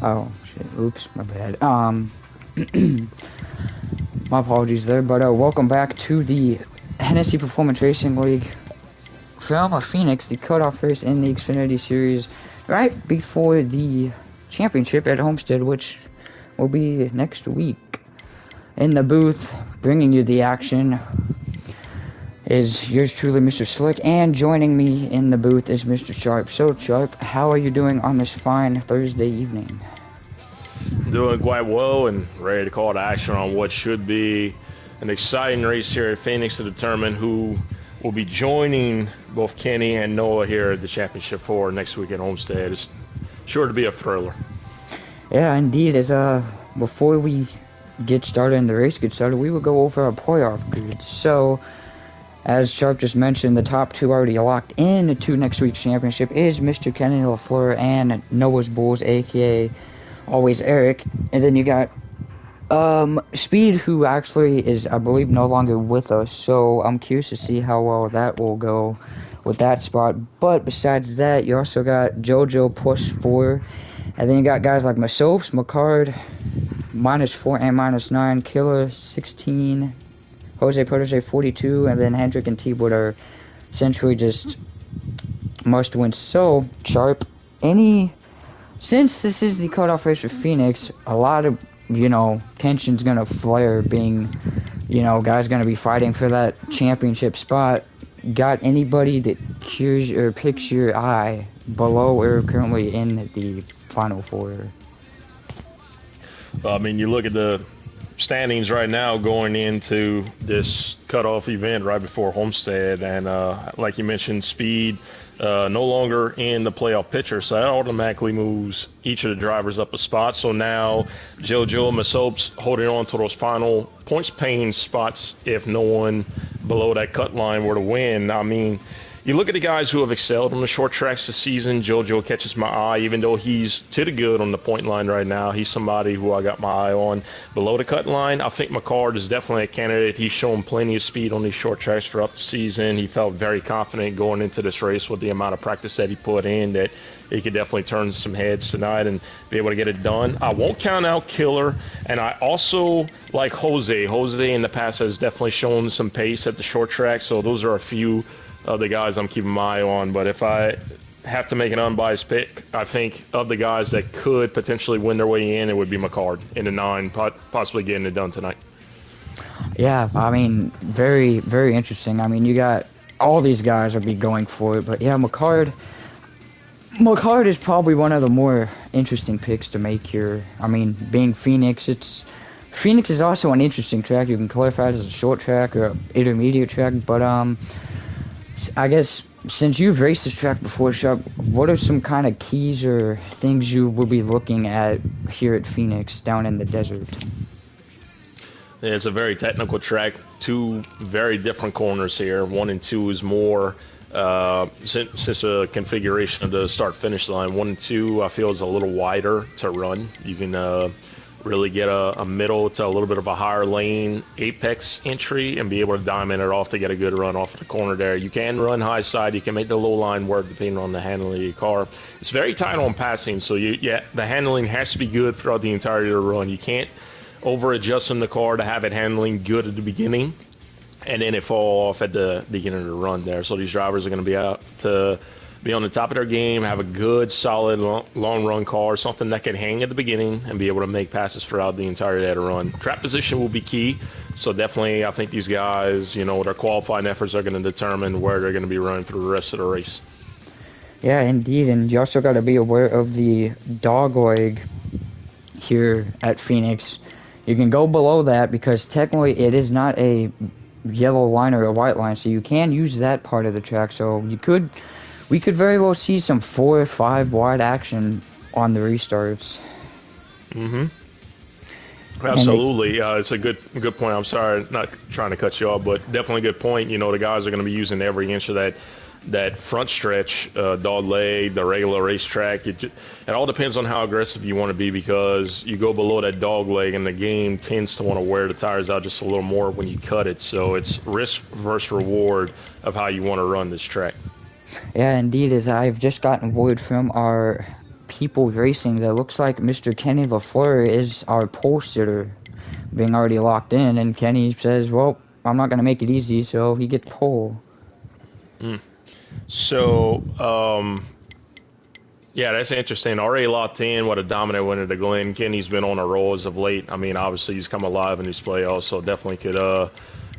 Oh, shit. Oops, my bad. My apologies there, but welcome back to the Hennessy Performance Racing League from Phoenix, the cutoff race in the Xfinity Series, right before the championship at Homestead, which will be next week. In the booth, bringing you the action, is yours truly, Mr. Slick, and joining me in the booth is Mr. Sharp. So, Sharp, how are you doing on this fine Thursday evening? Doing quite well and ready to call to action on what should be an exciting race here at Phoenix to determine who will be joining both Kenny and Noah here at the Championship 4 next week at Homestead. It's sure to be a thriller. Yeah, indeed. Before we get started and the race gets started, we will go over our playoff grid. So, as Sharp just mentioned, the top two already locked in to next week's championship is Mr. Kenny LaFleur and Noah's Bulls, aka Always Eric. And then you got Speed, who actually is, I believe, no longer with us. So I'm curious to see how well that will go with that spot. But besides that, you also got JoJo +4. And then you got guys like myself, McCard, -4 and -9, Killer 16, Jose Protege 42, and then Hendrick and T-Board are essentially just must win. So, Sharp, since this is the cutoff race for Phoenix, a lot of, tension's gonna flare, being, guys gonna be fighting for that championship spot. Got anybody that cures or picks your eye below or currently in the Final Four? I mean, you look at the standings right now going into this cutoff event right before Homestead, and like you mentioned, Speed no longer in the playoff picture, so that automatically moves each of the drivers up a spot. So now JoJo and Masop's holding on to those final points paying spots if no one below that cut line were to win. I mean, you look at the guys who have excelled on the short tracks this season. JoJo catches my eye, even though he's to the good on the point line right now. He's somebody who I got my eye on. Below the cut line, I think McCard is definitely a candidate. He's shown plenty of speed on these short tracks throughout the season. He felt very confident going into this race with the amount of practice that he put in, that he could definitely turn some heads tonight and be able to get it done. I won't count out Killer, and I also like Jose. Jose in the past has definitely shown some pace at the short track, so those are a few of the guys I'm keeping my eye on. But if I have to make an unbiased pick, I think of the guys that could potentially win their way in, it would be McCard in the 9, possibly getting it done tonight. Yeah, I mean, very, very interesting. I mean, you got all these guys will be going for it, but yeah, McCard is probably one of the more interesting picks to make here. I mean, being Phoenix, Phoenix is also an interesting track. You can clarify it as a short track or an intermediate track, but I guess since you've raced this track before, Sharp, what are some kind of keys or things you will be looking at here at Phoenix down in the desert? It's a very technical track. Two very different corners here. 1 and 2 is more since the configuration of the start-finish line. 1 and 2 I feel is a little wider to run. You can really get a middle to a little bit of a higher lane apex entry and be able to diamond it off to get a good run off the corner there. You can run high side. You can make the low line work depending on the handling of your car. It's very tight on passing, so the handling has to be good throughout the entirety of the run. You can't over adjust in the car to have it handling good at the beginning and then it fall off at the beginning of the run there. So these drivers are going to be out to be on the top of their game, have a good, solid, long run car, something that can hang at the beginning and be able to make passes throughout the entirety of the run. Trap position will be key, so definitely I think these guys, their qualifying efforts are going to determine where they're going to be running for the rest of the race. Yeah, indeed, and you also got to be aware of the dog leg here at Phoenix. You can go below that because technically it is not a yellow line or a white line, so you can use that part of the track. So we could very well see some 4 or 5 wide action on the restarts. Absolutely. It's a good point. I'm sorry, not trying to cut you off, but definitely a good point. The guys are going to be using every inch of that front stretch, dog leg, the regular racetrack. It all depends on how aggressive you want to be, because you go below that dog leg and the game tends to want to wear the tires out just a little more when you cut it. So it's risk versus reward of how you want to run this track. Yeah, indeed, as I've just gotten word from our people racing that looks like Mr. Kenny LaFleur is our pole sitter being already locked in, and Kenny says, well, I'm not going to make it easy, so he gets pole. So, yeah, that's interesting. Already locked in. What a dominant winner to Glenn. Kenny's been on a roll as of late. I mean, obviously he's come alive in these playoffs, so definitely could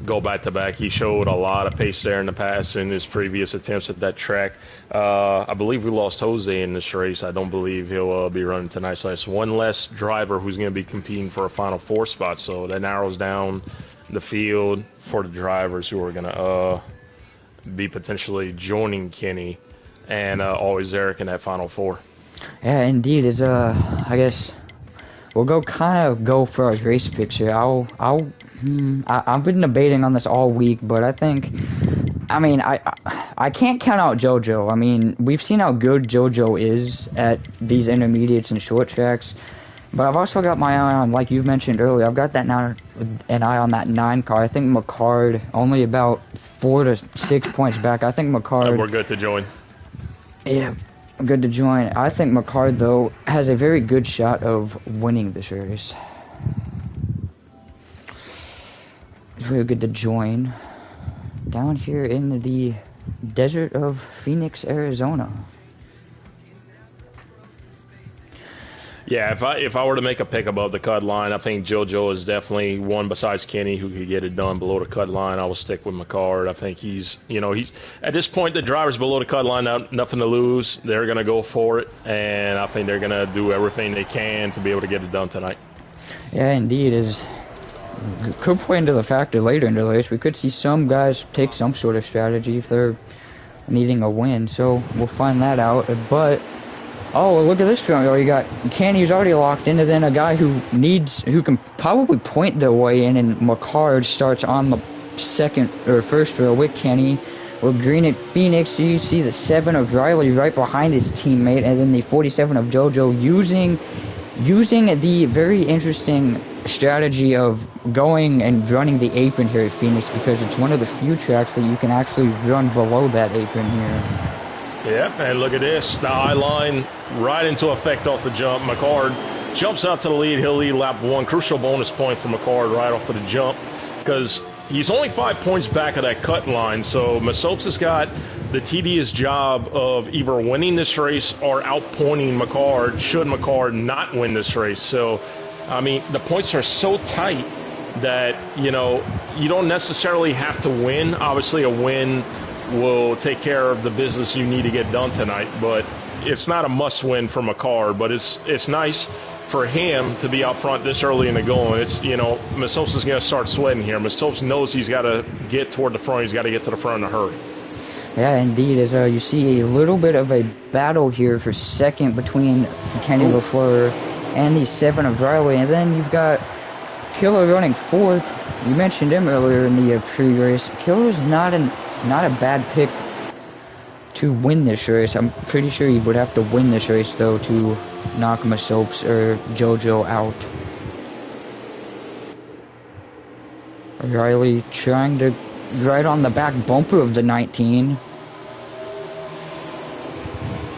go back to back. He showed a lot of pace there in the past in his previous attempts at that track. I believe we lost Jose in this race. I don't believe he'll be running tonight. So that's one less driver who's going to be competing for a Final Four spot. So that narrows down the field for the drivers who are going to be potentially joining Kenny and always Eric in that Final Four. Yeah, indeed. I guess we'll go for our race picks here. I've been debating on this all week, but I can't count out JoJo. I mean, we've seen how good JoJo is at these intermediates and short tracks, but I've also got my eye on, like you've mentioned earlier, I've got that now an eye on that 9 car. I think McCard only about 4 to 6 points back. I think McCard. And we're good to join. Yeah, good to join. I think McCard, though, has a very good shot of winning this race. It's really good to join down here in the desert of Phoenix, Arizona. Yeah, if I were to make a pick above the cut line, I think JoJo is definitely one besides Kenny who could get it done below the cut line. I will stick with McCard. I think he's at this point, the drivers below the cut line, nothing to lose. They're going to go for it, and I think they're going to do everything they can to be able to get it done tonight. Yeah, indeed. Could play into the factor later in the race. We could see some guys take some sort of strategy if they're needing a win, so we'll find that out. But oh, look at this front row. You got Kenny's already locked in, and then a guy who can probably point their way in, and McCard starts on the second or first row with Kenny. With green at Phoenix, you see the 7 of Riley right behind his teammate, and then the 47 of JoJo using the very interesting strategy of going and running the apron here at Phoenix, because it's one of the few tracks that you can actually run below that apron here. Yep, and look at this. The eye line right into effect off the jump. McCard jumps out to the lead. He'll lead lap 1. Crucial bonus point for McCard right off of the jump, because he's only 5 points back of that cut line. So Masopes has got the tedious job of either winning this race or outpointing McCard should McCard not win this race. So, I mean, the points are so tight that, you don't necessarily have to win. Obviously, a win will take care of the business you need to get done tonight, but it's not a must-win for McCard. But it's nice for him to be out front this early in the going. It's, Masopes is going to start sweating here. Masopes knows he's got to get toward the front. He's got to get to the front in a hurry. Yeah, indeed. As you see a little bit of a battle here for second between Kenny LaFleur and the 7 of Riley, and then you've got Killer running 4th. You mentioned him earlier in the pre-race. Killer's not a bad pick to win this race. I'm pretty sure he would have to win this race, though, to knock Masopes or JoJo out. Riley trying to right on the back bumper of the 19.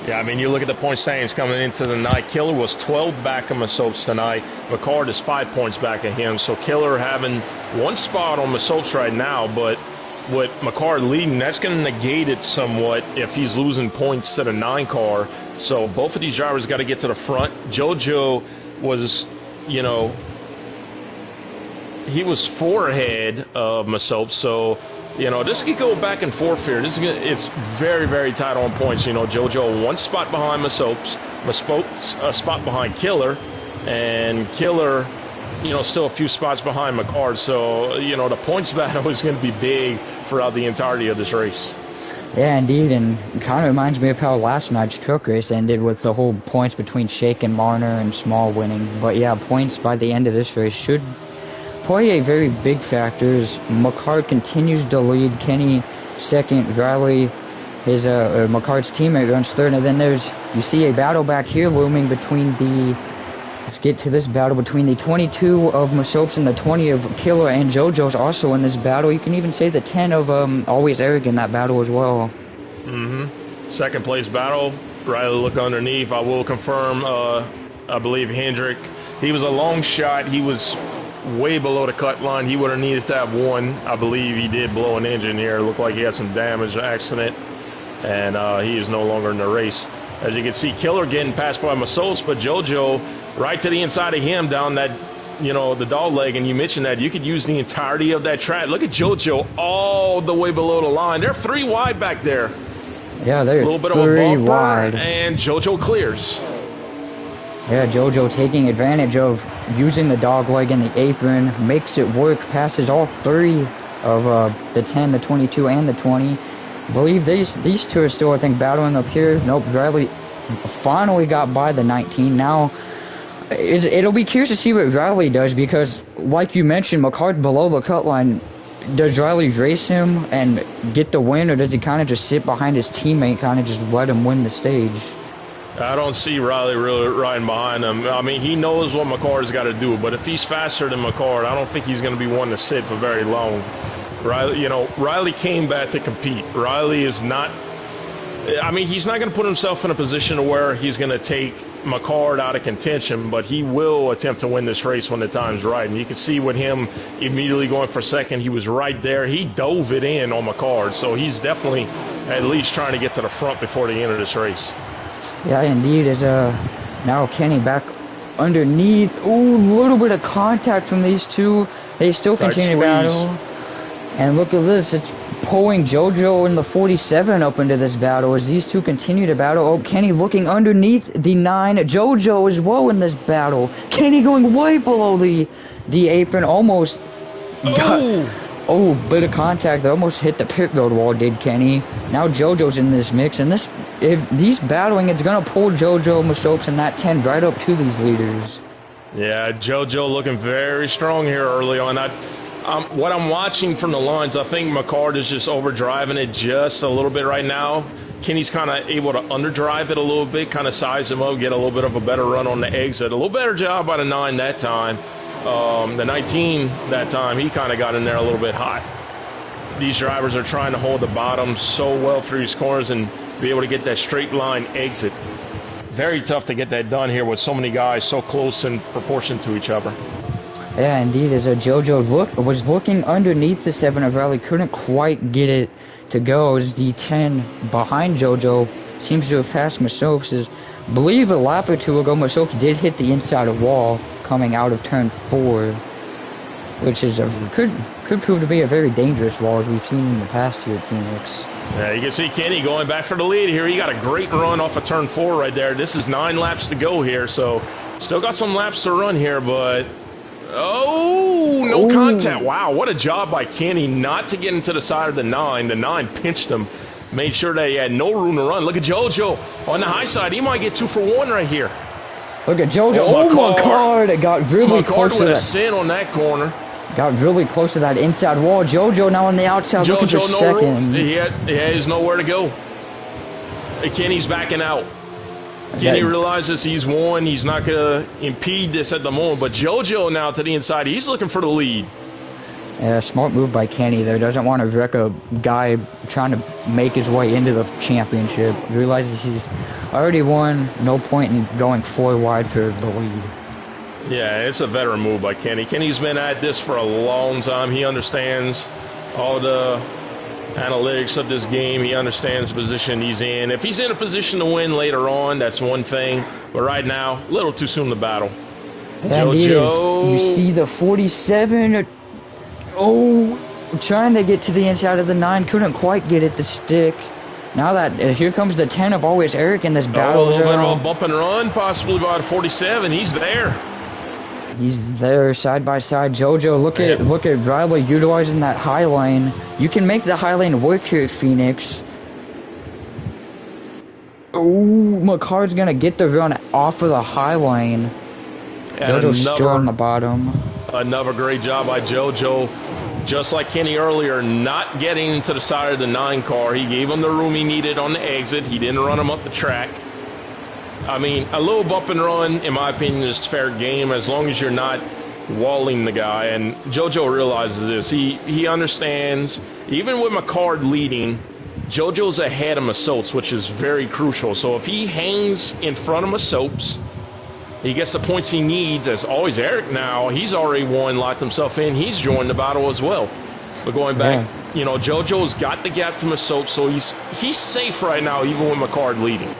Yeah, I mean, you look at the point standings coming into the night. Killer was 12 back of Masopes tonight. McCard is 5 points back of him. So Killer having one spot on Masopes right now, but with McCard leading, that's going to negate it somewhat if he's losing points to the 9 car. So both of these drivers got to get to the front. JoJo was, he was 4 ahead of Masopes. So, this could go back and forth here. It's very, very tight on points. JoJo 1 spot behind Masopes a spot behind Killer, and Killer, still a few spots behind McCard. So, the points battle is going to be big throughout the entirety of this race. Yeah, indeed, and it kind of reminds me of how last night's truck race ended with the whole points between Shake and Marner and Small winning. But yeah, points by the end of this race should play a very big factor as McCard continues to lead. Kenny second, Riley, his McCard's teammate, runs third, and then you see a battle back here looming between let's get to this battle between the 22 of Masopes and the 20 of Killer, and JoJo's also in this battle. You can even say the 10 of Always Eric in that battle as well. Second place battle Riley look underneath. I will confirm, I believe Hendrick, he was a long shot. He was way below the cut line. He would have needed to have one. I believe he did blow an engine here. Looked like he had some damage, accident, and he is no longer in the race. As you can see, Killer getting passed by Masos, but JoJo right to the inside of him down that, you know, the dog leg, and you mentioned that you could use the entirety of that track. Look at JoJo all the way below the line. They're 3 wide back there. Yeah, they're a little bit 3 of a bumper, wide. And JoJo clears. Yeah, JoJo taking advantage of using the dog leg and the apron, makes it work, passes all 3 of the 10, the 22, and the 20. I believe these two are still, I think, battling up here. Nope, Riley finally got by the 19. Now, it'll be curious to see what Riley does, because, like you mentioned, McCart below the cut line. Does Riley race him and get the win, or does he kind of just sit behind his teammate, kind of just let him win the stage? I don't see Riley really riding behind him. I mean, he knows what McCard's got to do, but if he's faster than McCard, I don't think he's going to be one to sit for very long. Riley, you know, Riley came back to compete. Riley is not, I mean, he's not going to put himself in a position where he's going to take McCard out of contention, but he will attempt to win this race when the time's right. And you can see with him immediately going for second, he was right there. He dove it in on McCard, so he's definitely at least trying to get to the front before the end of this race. Yeah, indeed. As now Kenny back underneath. Ooh, a little bit of contact from these two. They still continue to battle. And look at this. It's pulling JoJo in the 47 up into this battle as these two continue to battle. Oh, Kenny looking underneath the 9. JoJo as well in this battle. Kenny going way below the apron. Almost got... Oh, bit of contact. They almost hit the pit road wall, did Kenny. Now JoJo's in this mix, and if these battling, it's going to pull JoJo, Masopes, and that 10 right up to these leaders. Yeah, JoJo looking very strong here early on. What I'm watching from the lines, I think McCard is just overdriving it just a little bit right now. Kenny's kind of able to underdrive it a little bit, kind of size him up, get a little bit of a better run on the exit. A little better job by the 9 that time. The 19 that time, he kind of got in there a little bit hot. These drivers are trying to hold the bottom so well through these corners and be able to get that straight line exit. Very tough to get that done here with so many guys so close in proportion to each other. Yeah, indeed, as JoJo was looking underneath the 7 of Riley, couldn't quite get it to go, as the 10 behind JoJo seems to have passed Masopes. As I believe a lap or two ago, Masopes did hit the inside of wall coming out of turn 4, which is could prove to be a very dangerous wall, as we've seen in the past here at Phoenix. Yeah, you can see Kenny going back for the lead here. He got a great run off of turn 4 right there. This is 9 laps to go here, so still got some laps to run here, but no contact. Wow, what a job by Kenny not to get into the side of the 9. The 9 pinched him, made sure that he had no room to run. Look at JoJo on the high side. He might get 2 for 1 right here. Look at JoJo. Oh, McCard. It got really close to that. McCard with a sin on that corner. Got really close to that inside wall. JoJo now on the outside looking for second. He has nowhere to go. Kenny's backing out. Kenny realizes he's won. He's not going to impede this at the moment. But JoJo now to the inside. He's looking for the lead. Yeah, smart move by Kenny there. Doesn't want to wreck a guy trying to make his way into the championship. Realizes he's already won. No point in going 4 wide for the lead. Yeah, it's a veteran move by Kenny. Kenny's been at this for a long time. He understands all the analytics of this game. He understands the position he's in. If he's in a position to win later on, that's one thing. But right now, a little too soon to battle. Yeah, JoJo. You see the 47. Oh, trying to get to the inside of the 9. Couldn't quite get it to stick. Now that here comes the 10 of always Eric in this battle. A little bit of a bump and run, possibly by the 47. He's there. He's there side by side. JoJo, look at Riley utilizing that high lane. You can make the high lane work here at Phoenix. Oh, McCard's gonna get the run off of the high lane. JoJo's still on the bottom. Another great job by JoJo. Just like Kenny earlier, not getting into the side of the 9 car. He gave him the room he needed on the exit. He didn't run him up the track. I mean, a little bump and run, in my opinion, is fair game as long as you're not walling the guy. And JoJo realizes this. He understands, even with McCard leading, JoJo's ahead of Masopes, which is very crucial. So if he hangs in front of Masopes, he gets the points he needs. As always, Eric now, he's already won, locked himself in. He's joined the battle as well. But going back, you know, JoJo's got the gap to Masopes, so he's safe right now, even with McCard leading.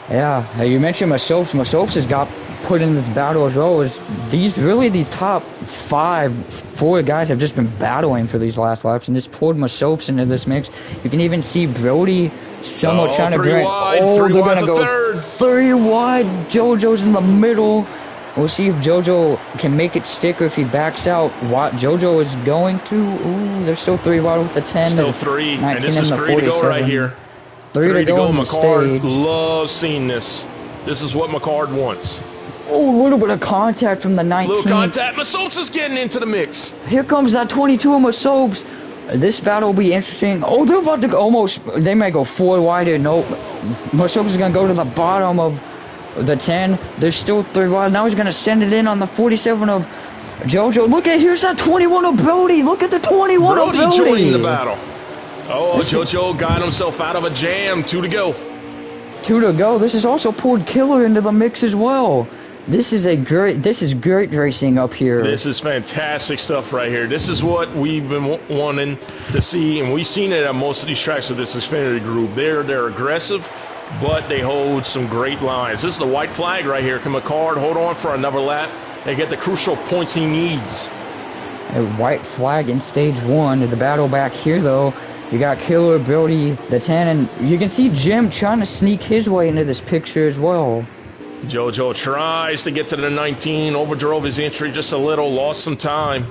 Yeah, you mentioned Masopes. Masopes has got put in this battle as well. As these top 4 guys have just been battling for these last laps, and just pulled Masopes into this mix. You can even see Brody somewhat trying to bring. They're gonna go 3 wide. JoJo's in the middle. We'll see if JoJo can make it stick or if he backs out. What JoJo is going to. Ooh, there's still 3 wide with the 10. Still 3, 19 and this is the 3 to go right here. 3 to go on the stage. Loves seeing this. This is what McCard wants. Oh, a little bit of contact from the 19. Little contact. Masopes is getting into the mix. Here comes that 22 of Masopes. This battle will be interesting. Oh, they're about to go almost. They may go 4 wider. Nope. Masopes is going to go to the bottom of the 10. There's still 3 wide. Now he's going to send it in on the 47 of JoJo. Look at, here's that 21 of Brody. Look at the 21 of Brody. Brody joining the battle. Oh, JoJo got himself out of a jam. 2 to go. 2 to go. This has also pulled Killer into the mix as well. This is great racing up here. This is fantastic stuff right here. This is what we've been wanting to see, and we've seen it at most of these tracks with this Xfinity group. They're aggressive, but they hold some great lines. This is the white flag right here. Can McCard hold on for another lap and get the crucial points he needs? A white flag in stage 1. The battle back here, though. You got Killer, Brody, the 10, and you can see Jim trying to sneak his way into this picture as well. JoJo tries to get to the 19, overdrove his entry just a little, lost some time.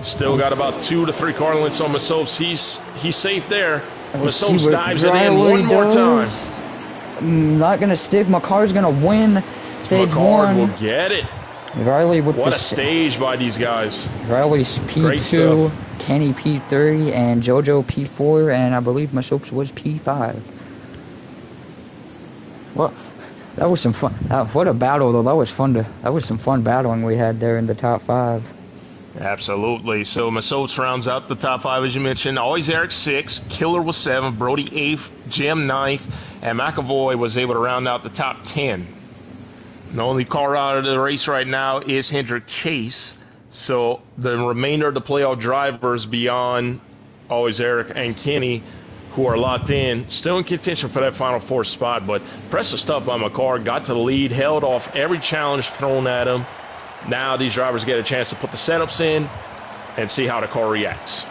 Still got about 2 to 3 car lengths on Masopes. He's safe there. Masopes dives it in one more time. Not going to stick. McCar's going to win stage 1. McCard will get it. Riley with what a stage by these guys. Riley's P2, Kenny P3, and JoJo P4, and I believe Masopes was P5. Well, that was some fun. What a battle, though. That was some fun battling we had there in the top 5. Absolutely. So Masopes rounds out the top 5, as you mentioned. Always Eric 6, Killer was 7, Brody 8th, Jim 9th, and McAvoy was able to round out the top 10. The only car out of the race right now is Hendrick Chase. So the remainder of the playoff drivers beyond Always Eric and Kenny, who are locked in, still in contention for that final 4 spot. But impressive stuff by McCard. Got to the lead, held off every challenge thrown at him. Now these drivers get a chance to put the setups in and see how the car reacts.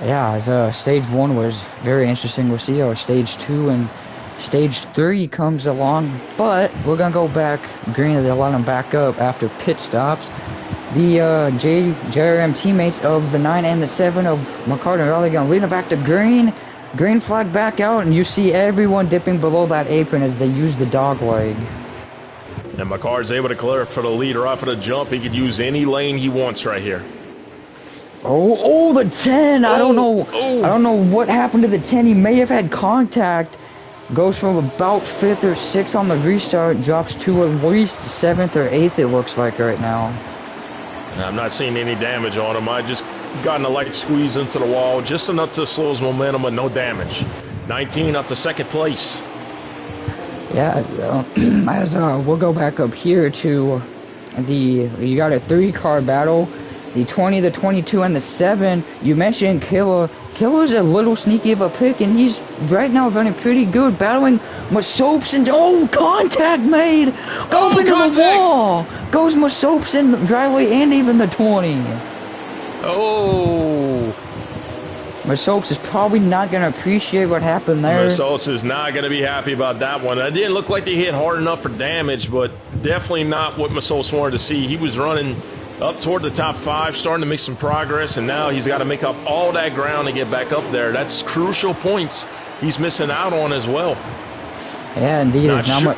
Yeah, stage 1 was very interesting. We'll see how stage 2 and stage 3 comes along, but we're going to go back. Green, they let them back up after pit stops. The JRM teammates of the 9 and the 7 of McCart and Riley going to lead them back to green. Green flag back out, and you see everyone dipping below that apron as they use the dog leg. And McCart's able to clear for the lead right for the jump. He could use any lane he wants right here. Oh, the 10. I don't know what happened to the 10. He may have had contact. Goes from about 5th or 6th on the restart, drops to at least 7th or 8th, it looks like right now. I'm not seeing any damage on him. I just gotten a light squeeze into the wall, just enough to slow his momentum, but no damage. 19 up to 2nd place. Yeah, we'll go back up here to you got a 3-car battle. The 20, the 22, and the 7. You mentioned Killer. Killer's a little sneaky of a pick, and he's right now running pretty good, battling Masopes, and contact made! Up into the wall! Goes Masopes and Riley and even the 20. Masopes is probably not going to appreciate what happened there. Masopes is not going to be happy about that one. It didn't look like they hit hard enough for damage, but definitely not what Masopes wanted to see. He was running up toward the top 5, starting to make some progress, and now he's got to make up all that ground to get back up there. That's crucial points he's missing out on as well. Yeah, indeed.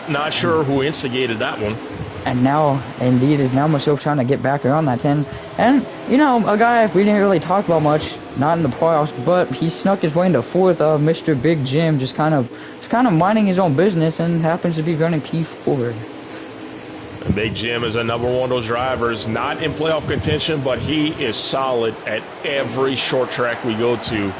Not sure who instigated that one. And now, indeed, is now Masopes trying to get back around that 10. And, a guy we didn't really talk about much, not in the playoffs, but he snuck his way into 4th. Mr. Big Jim just kind of minding his own business and happens to be running P4. And Big Jim is another one of those drivers, not in playoff contention, but he is solid at every short track we go to.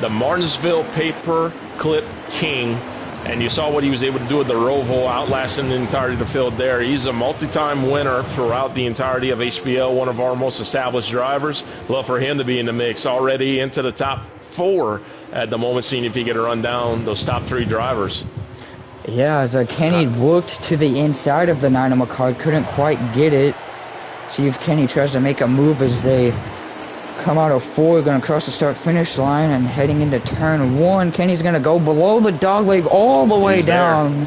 the Martinsville Paper Clip King. And you saw what he was able to do with the Roval, outlasting the entirety of the field there. He's a multi-time winner throughout the entirety of HPL, one of our most established drivers. Love for him to be in the mix, already into the top 4 at the moment, seeing if he can run down those top 3 drivers. Yeah, as Kenny looked to the inside of the 9 of McCart, couldn't quite get it. See if Kenny tries to make a move as they come out of 4, going to cross the start-finish line and heading into turn 1. Kenny's going to go below the dogleg all the way down.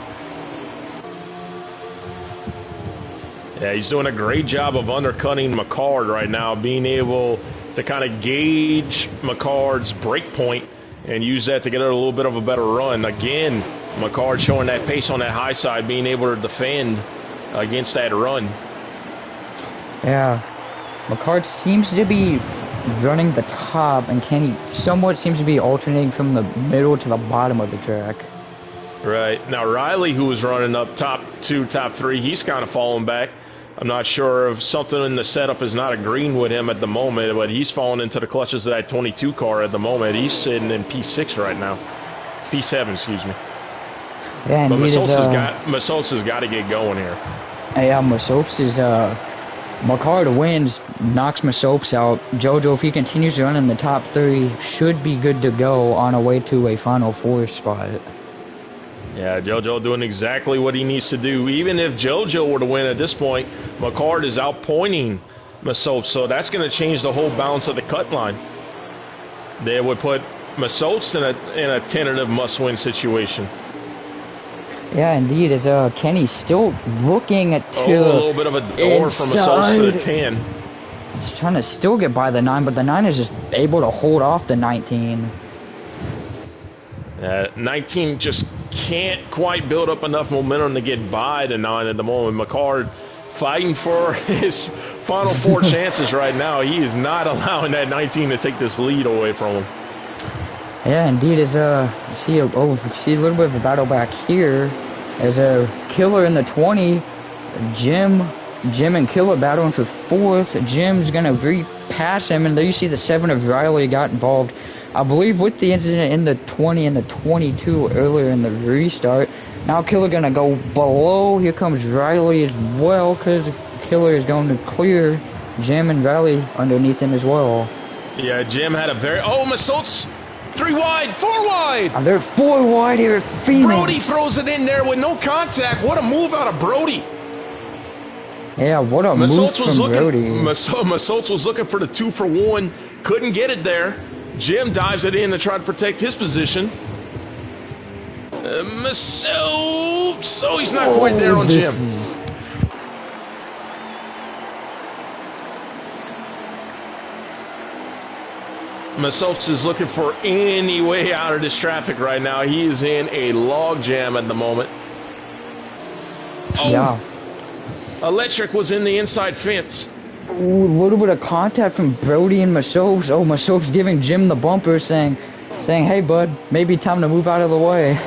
Yeah, he's doing a great job of undercutting McCard right now, being able to kind of gauge McCard's break point and use that to get a little bit of a better run. Again, McCard showing that pace on that high side, being able to defend against that run. Yeah, McCard seems to be running the top, and Kenny somewhat seems to be alternating from the middle to the bottom of the track. Right. Now, Riley, who was running up top 2, top 3, he's kind of falling back. I'm not sure if something in the setup is not agreeing with him at the moment, but he's falling into the clutches of that 22 car at the moment. He's sitting in P6 right now. P7, excuse me. Yeah, but Massosa's got to get going here. Yeah, Massosa's McCard wins, knocks Massops out. JoJo, if he continues to run in the top 3, should be good to go on a way to a final 4 spot. Yeah, JoJo doing exactly what he needs to do. Even if JoJo were to win at this point, McCard is outpointing Massops, so that's going to change the whole balance of the cut line. They would put Massops in a tentative must-win situation. Yeah, indeed, as Kenny's still looking at a little bit of a door from Massops to the 10. He's trying to still get by the 9, but the 9 is just able to hold off the 19. 19 just can't quite build up enough momentum to get by the 9 at the moment. McCard fighting for his final 4 chances right now. He is not allowing that 19 to take this lead away from him. Yeah, indeed, as see a little bit of a battle back here. As a Killer in the 20, Jim and Killer battling for 4th. Jim's gonna repass him, and there you see the 7 of Riley got involved, I believe, with the incident in the 20 and the 22 earlier in the restart. Now Killer gonna go below. Here comes Riley as well, because Killer is going to clear Jim and Riley underneath him as well. Yeah, Jim had a very... Oh, Massots! 3 wide, 4 wide. They're 4 wide here at Phoenix. Brody throws it in there with no contact. What a move out of Brody. Yeah, what a move from Brody. Massots was looking for the 2 for 1. Couldn't get it there. Jim dives it in to try to protect his position. Massots. Oh, he's not quite there on Jim. Massots is looking for any way out of this traffic right now. He is in a log jam at the moment. Oh, yeah. Electric was in the inside fence. Ooh, a little bit of contact from Brody and Massops. Oh, Massops giving Jim the bumper, saying, hey, bud, maybe time to move out of the way.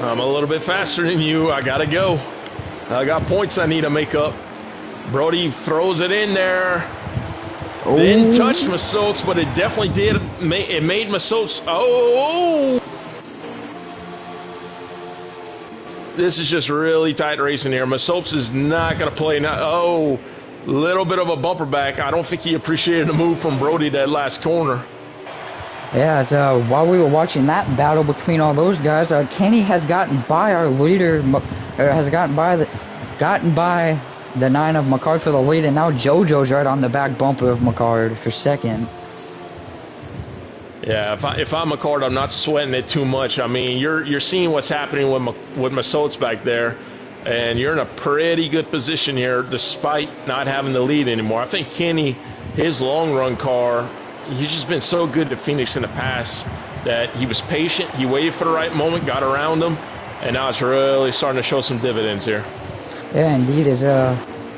I'm a little bit faster than you. I got to go. I got points I need to make up. Brody throws it in there. Oh. Didn't touch Massots, but it definitely did. It made Massots. Oh! This is just really tight racing here. Massots is not going to play now. Oh, little bit of a bumper back. I don't think he appreciated the move from Brody that last corner. Yeah, so while we were watching that battle between all those guys, Kenny has gotten by our leader, has gotten by the 9 of McCard for the lead, and now JoJo's right on the back bumper of McCard for 2nd. Yeah, if I'm McCard, I'm not sweating it too much. I mean, you're seeing what's happening with Massots back there, and you're in a pretty good position here despite not having the lead anymore. I think Kenny, his long run car, he's just been so good to Phoenix in the past that he was patient. He waited for the right moment, got around him, and now it's really starting to show some dividends here. Yeah, indeed, as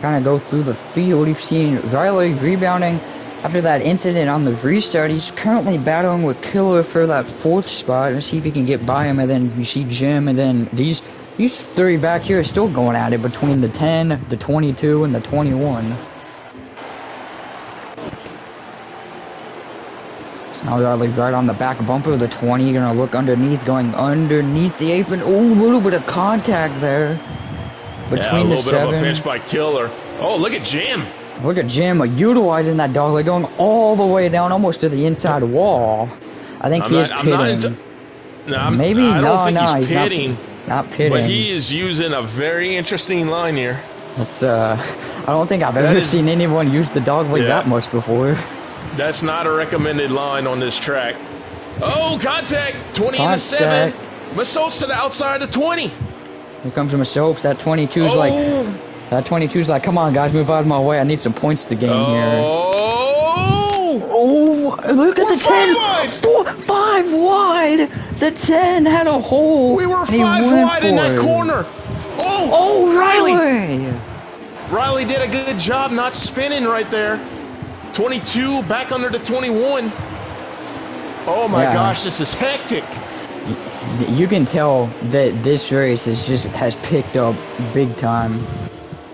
kind of go through the field, you've seen Riley rebounding after that incident on the restart. He's currently battling with Killer for that 4th spot and see if he can get by him. And then you see Jim, and then these 3 back here are still going at it between the 10, the 22, and the 21. Now Riley right on the back bumper of the 20, gonna look underneath, going underneath the apron. Oh, a little bit of contact there between a the little bit of a 7. pinch by Killer. Oh, look at Jim. Look at Jim utilizing that dog leg, going all the way down, almost to the inside wall. I think he is pitting. Maybe I don't think he's pitting. Not pitting. But he is using a very interesting line here. It's I don't think I've ever seen anyone use the dog leg that much before. That's not a recommended line on this track. Oh, contact! 20 and a 7. Masso's to the outside of 20. Here comes Masso's. That 22's like... That 22's like, come on, guys, move out of my way. I need some points to gain here. Oh, look at the 10. Wide. 5 wide. The 10 had a hole. We were 5 wide in that corner. Oh, Riley. Riley did a good job not spinning right there. 22 back under the 21. Oh my gosh, this is hectic. You can tell that this race has picked up big time.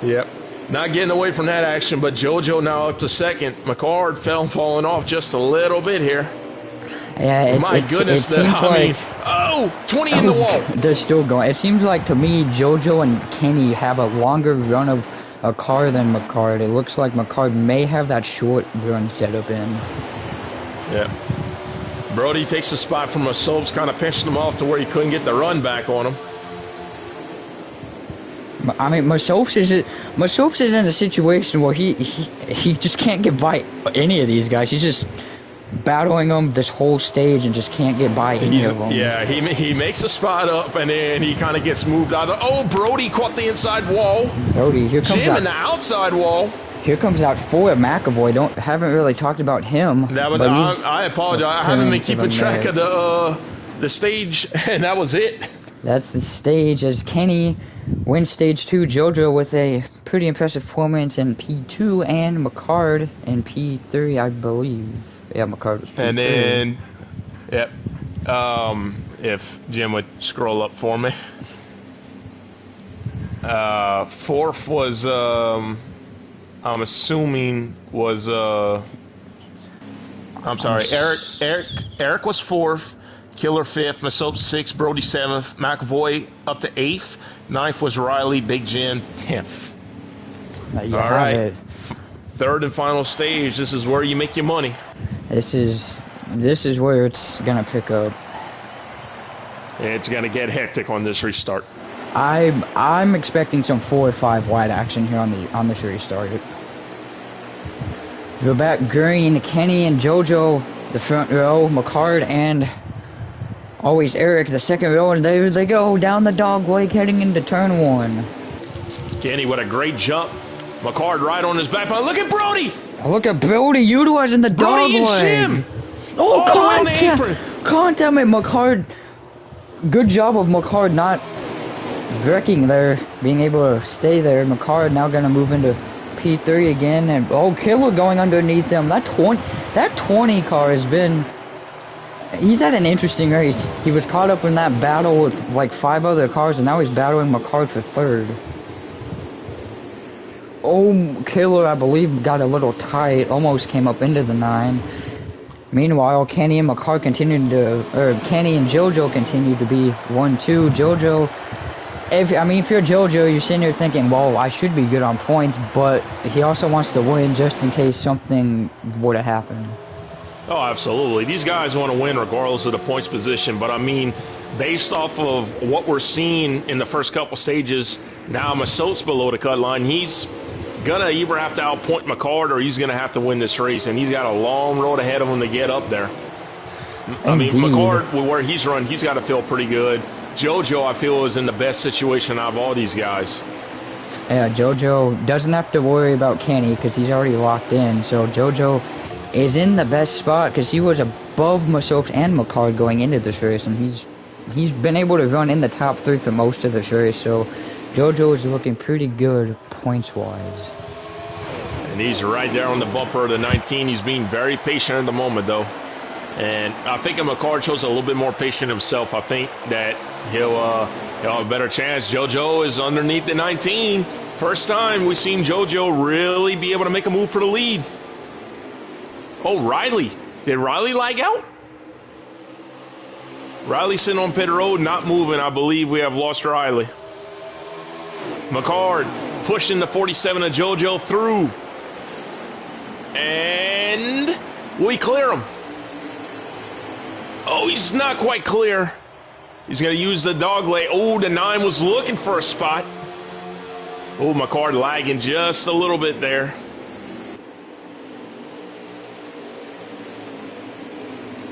Yep. Not getting away from that action, but JoJo now up to second. McCord falling off just a little bit here. Yeah, my goodness, 20 in the wall. They're still going. It seems like to me, JoJo and Kenny have a longer run of a car than McCard. It looks like McCard may have that short run set up in. Yeah. Brody takes the spot from Masso's, kind of pinched him off to where he couldn't get the run back on him. I mean, Masso's is in a situation where he just can't get by any of these guys. He's just battling them this whole stage and just can't get by any of them. Yeah, he makes a spot up and then he kind of gets moved out. Brody caught the inside wall. Brody, here comes Jim in the outside wall. Here comes that Ford McAvoy. Haven't really talked about him. That was I apologize. I haven't been keeping track of the stage, and that was it. That's the stage as Kenny wins stage 2. JoJo with a pretty impressive performance in P2 and McCard in P3, I believe. Yeah, McCard was P3. And then, yep. If Jim would scroll up for me. Fourth was I'm assuming was I'm sorry, Eric was 4th, Killer 5th, Masope 6th, Brody 7th, McAvoy up to 8th, 9th was Riley, Big Jim 10th. All right, 3rd and final stage. This is where you make your money. This is where it's gonna pick up. It's gonna get hectic on this restart. I'm expecting some 4 or 5 wide action here on this restart. Vivek Green, Kenny, and JoJo the front row, McCard and always Eric the second row, and there they go down the dog leg heading into turn 1. Kenny with a great jump. McCard right on his back. But look at Brody. Look at Brody utilizing the dog leg. Oh, contact with McCard. Good job of McCard not wrecking there, being able to stay there. McCard now going to move into P3 again, and Killer going underneath them. That 20 car has been... He's had an interesting race. He was caught up in that battle with like 5 other cars, and now he's battling McCard for 3rd. Killer, I believe, got a little tight, almost came up into the 9. Meanwhile, Kenny and McCard Kenny and JoJo continue to be 1-2. JoJo, if you're JoJo, you're sitting here thinking, well, I should be good on points, but he also wants to win just in case something would have happened. Oh, absolutely. These guys want to win regardless of the points position, but I mean, based off of what we're seeing in the first couple stages, now Masso's below the cut line. He's going to either have to outpoint McCard or he's going to have to win this race, and he's got a long road ahead of him to get up there. I mean, McCard, where he's run, he's got to feel pretty good. JoJo, I feel, is in the best situation out of all these guys. Yeah, JoJo doesn't have to worry about Kenny because he's already locked in, so JoJo is in the best spot because he was above Massope and McCard going into this race, and he's been able to run in the top 3 for most of this race, so JoJo is looking pretty good points-wise. And he's right there on the bumper of the 19. He's being very patient at the moment, though. And I think if McCard shows a little bit more patient himself, I think that he'll have a better chance. JoJo is underneath the 19. First time we've seen JoJo really be able to make a move for the lead. Oh, Riley Did Riley lag out? Riley sitting on pit road, not moving. I believe we have lost Riley. McCard pushing the 47 of JoJo through. And we clear him. Oh, he's not quite clear. He's going to use the dog leg. Oh, the 9 was looking for a spot. Oh, McCard lagging just a little bit there.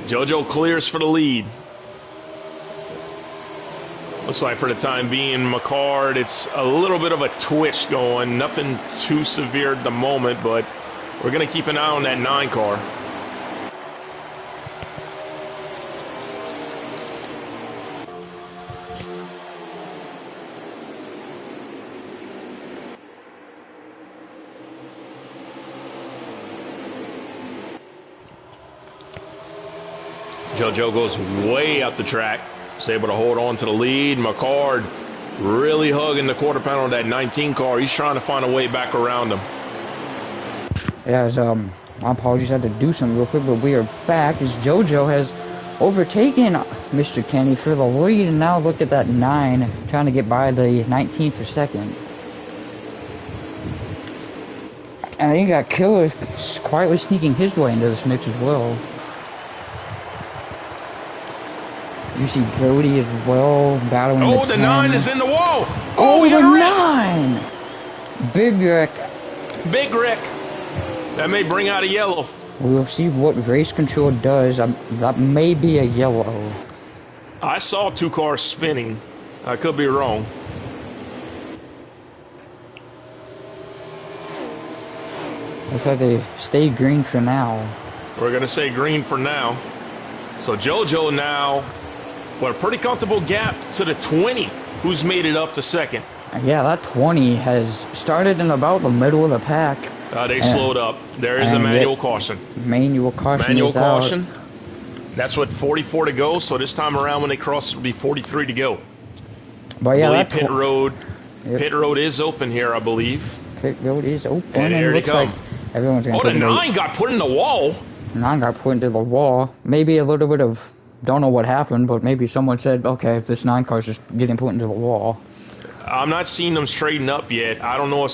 JoJo clears for the lead. Looks like for the time being, McCard, it's a little bit of a twitch going. Nothing too severe at the moment, but we're going to keep an eye on that 9 car. JoJo goes way up the track. Is able to hold on to the lead. McCard really hugging the quarter panel of that 19 car. He's trying to find a way back around him. Yeah, my apologies, I had to do something real quick, but we are back as JoJo has overtaken Mr. Kenny for the lead, and now look at that 9 trying to get by the 19 for second. And then you got Killer quietly sneaking his way into this mix as well. You see Brody as well battling. Oh, the 9 is in the wall. Oh, we got the 9! Big Rick. Big Rick. That may bring out a yellow. We'll see what race control does. That may be a yellow. I saw 2 cars spinning. I could be wrong. Looks like they stayed green for now. We're going to say green for now. So JoJo now, what, a pretty comfortable gap to the 20, who's made it up to second. Yeah, that 20 has started in about the middle of the pack. They slowed up. There is a manual caution. Manual caution. Manual caution. That's what, 44 to go. So this time around when they cross, it'll be 43 to go. But yeah, that pit road. Yep. Pit road is open here, I believe. Pit road is open. And here they come. Like everyone's gonna the 9 got put in the wall. 9 got put into the wall. Maybe a little bit of, don't know what happened, but maybe someone said, okay, if this 9 car's just getting put into the wall. I'm not seeing them straighten up yet. I don't know if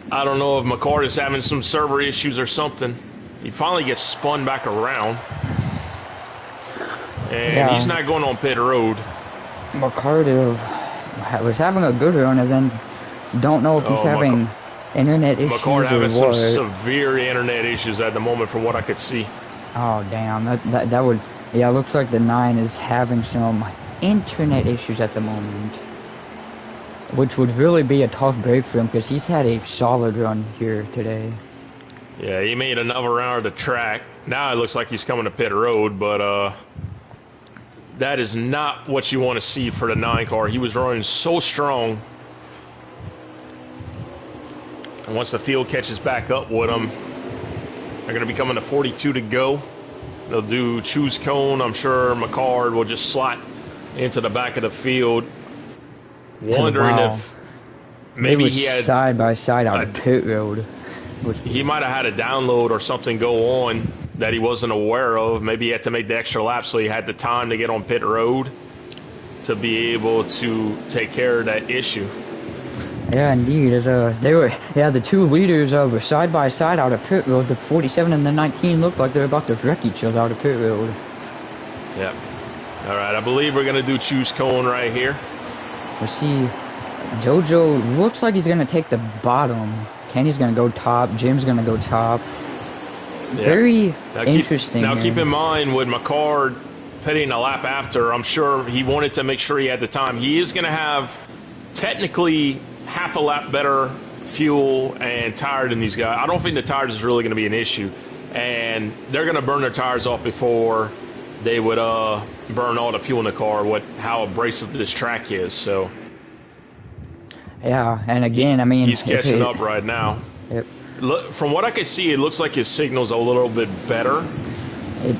McCard is having some server issues or something. He finally gets spun back around. And he's not going on pit road. McCard was having a good run, and then don't know if he's having internet issues McCard having some severe internet issues at the moment from what I could see. Oh, damn. That would... Yeah, it looks like the 9 is having some internet issues at the moment. Which would really be a tough break for him, because he's had a solid run here today. Yeah, he made another round of the track. Now it looks like he's coming to pit road, but that is not what you want to see for the 9 car. He was running so strong. And once the field catches back up with him, they're going to be coming to 42 to go. They'll do choose cone. I'm sure McCard will just slot into the back of the field. Wondering if maybe he had side by side out of pit road. He might have had a download or something go on that he wasn't aware of. Maybe he had to make the extra lap, so he had the time to get on pit road to be able to take care of that issue. Yeah, indeed. The 2 leaders were side by side out of pit road. The 47 and the 19 looked like they're about to wreck each other out of pit road. Yep. All right, I believe we're going to do choose cone right here. Let's see. JoJo looks like he's going to take the bottom. Kenny's going to go top. Jim's going to go top. Yep. Very interesting. Now keep in mind with McCard pitting a lap after, I'm sure he wanted to make sure he had the time. He is going to have technically half a lap better fuel and tire than these guys. I don't think the tires is really going to be an issue, and they're going to burn their tires off before they would burn all the fuel in the car. How abrasive this track is. So yeah, and again, I mean, he's catching up right now. Yep. From what I can see, it looks like his signal's a little bit better.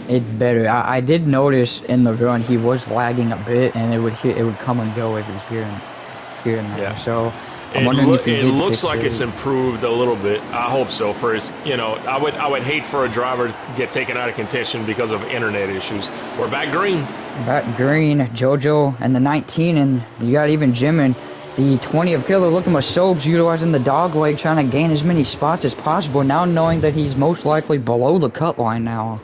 It's better. I did notice in the run he was lagging a bit, and it would come and go every here and there. Yeah. So I'm wondering if he It did looks fix like it. it's improved a little bit. I hope so. For his, I would hate for a driver to get taken out of contention because of internet issues. We're back green. Back green, JoJo, and the 19, and you got even Jim and the 20 of Killer. Look at Soaps utilizing the dog leg, trying to gain as many spots as possible. Now knowing that he's most likely below the cut line now.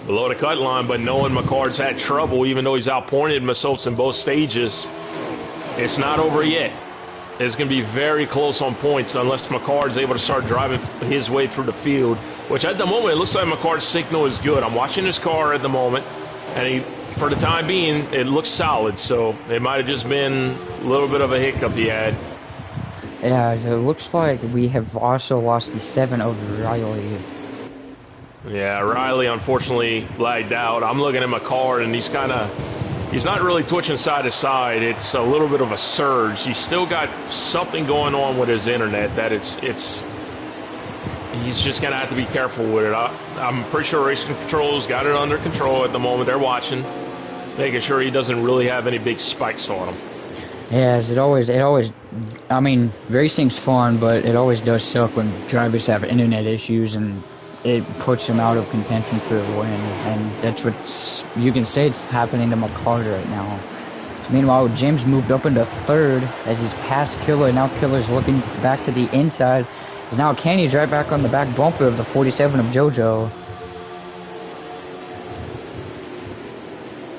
Below the cut line, but knowing McCard's had trouble, even though he's outpointed Masopes in both stages, it's not over yet. It's going to be very close on points unless McCard's able to start driving his way through the field, which at the moment, it looks like McCard's signal is good. I'm watching his car at the moment, and for the time being, it looks solid, so it might have just been a little bit of a hiccup he had. Yeah, it looks like we have also lost the 7 of Riley. Yeah, Riley unfortunately lagged out. I'm looking at McCard, and he's not really twitching side to side. It's a little bit of a surge. He's still got something going on with his internet that he's just going to have to be careful with it. I'm pretty sure Racing Control's got it under control at the moment. They're watching, making sure he doesn't really have any big spikes on him. Yes, it always, I mean, racing's fun, but it always does suck when drivers have internet issues and it puts him out of contention for a win, and that's what you can say it's happening to McCard right now. So meanwhile, Jim's moved up into third as he's past Killer. Now Killer's looking back to the inside. Now Kenny's right back on the back bumper of the 47 of JoJo.